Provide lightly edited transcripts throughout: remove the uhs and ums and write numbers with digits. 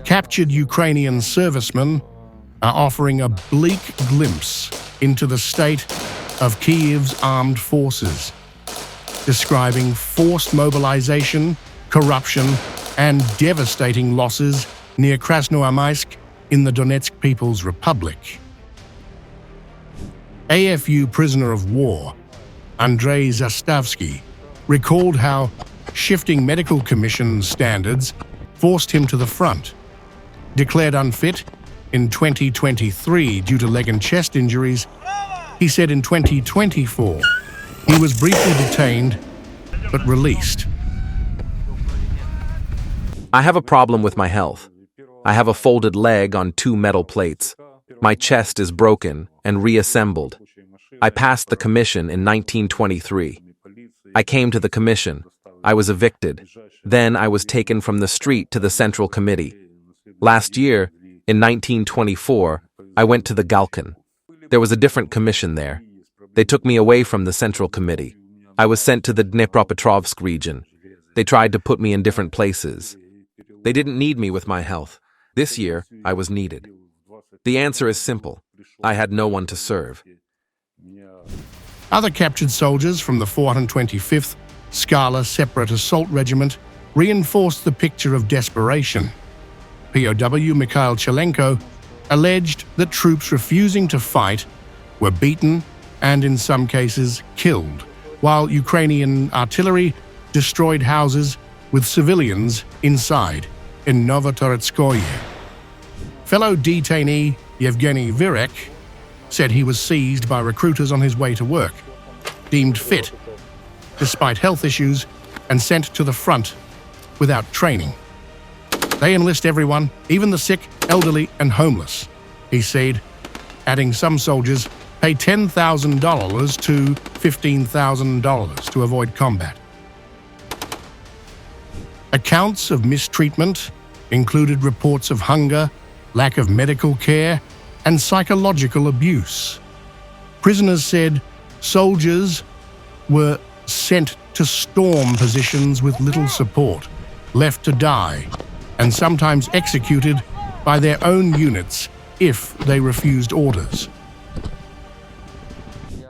Captured Ukrainian servicemen are offering a bleak glimpse into the state of Kyiv's armed forces, describing forced mobilization, corruption, and devastating losses near Krasnoarmysk in the Donetsk People's Republic. AFU prisoner of war Andrei Zastavsky recalled how shifting medical commission standards forced him to the front. Declared unfit in 2023 due to leg and chest injuries, he said in 2024 he was briefly detained but released. I have a problem with my health. I have a folded leg on 2 metal plates. My chest is broken and reassembled. I passed the commission in 1923. I came to the commission. I was evicted. Then I was taken from the street to the Central Committee. Last year, in 1924, I went to the Galkan. There was a different commission there. They took me away from the Central Committee. I was sent to the Dnipropetrovsk region. They tried to put me in different places. They didn't need me with my health. This year, I was needed. The answer is simple. I had no one to serve. Other captured soldiers from the 425th Skala Separate Assault Regiment reinforced the picture of desperation. POW Mikhail Chelenko alleged that troops refusing to fight were beaten and, in some cases, killed, while Ukrainian artillery destroyed houses with civilians inside in Novotoretskoye. Fellow detainee Yevgeny Virek said he was seized by recruiters on his way to work, deemed fit despite health issues, and sent to the front without training. They enlist everyone, even the sick, elderly, and homeless, he said, adding some soldiers pay $10,000 to $15,000 to avoid combat. Accounts of mistreatment included reports of hunger, lack of medical care, and psychological abuse. Prisoners said soldiers were sent to storm positions with little support, left to die, and sometimes executed by their own units if they refused orders.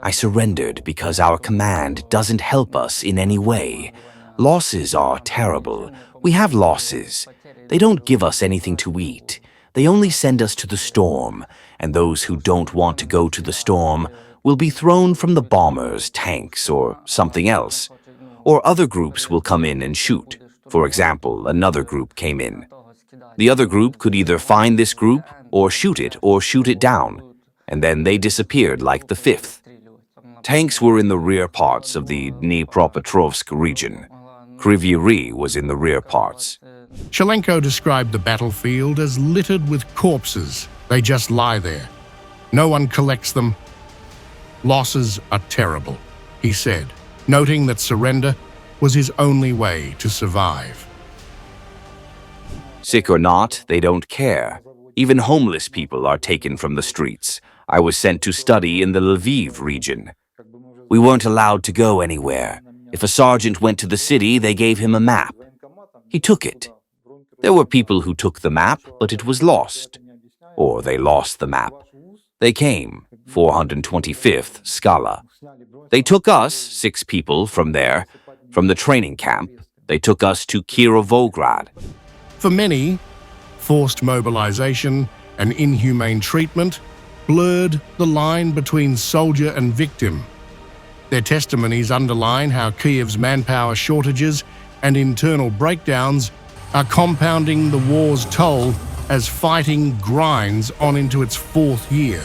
I surrendered because our command doesn't help us in any way. Losses are terrible. We have losses. They don't give us anything to eat. They only send us to the storm, and those who don't want to go to the storm will be thrown from the bombers, tanks, or something else. Or other groups will come in and shoot. For example, another group came in. The other group could either find this group or shoot it down, and then they disappeared like the 5th. Tanks were in the rear parts of the Dnipropetrovsk region. Kryvyi was in the rear parts. Chelenko described the battlefield as littered with corpses. They just lie there. No one collects them. Losses are terrible, he said, noting that surrender was his only way to survive. Sick or not, they don't care. Even homeless people are taken from the streets. I was sent to study in the Lviv region. We weren't allowed to go anywhere. If a sergeant went to the city, they gave him a map. He took it. There were people who took the map, but it was lost. Or they lost the map. They came, 425th Skala. They took us, 6 people, from there, from the training camp. They took us to Kirovograd. For many, forced mobilization and inhumane treatment blurred the line between soldier and victim. Their testimonies underline how Kyiv's manpower shortages and internal breakdowns are compounding the war's toll as fighting grinds on into its 4th year.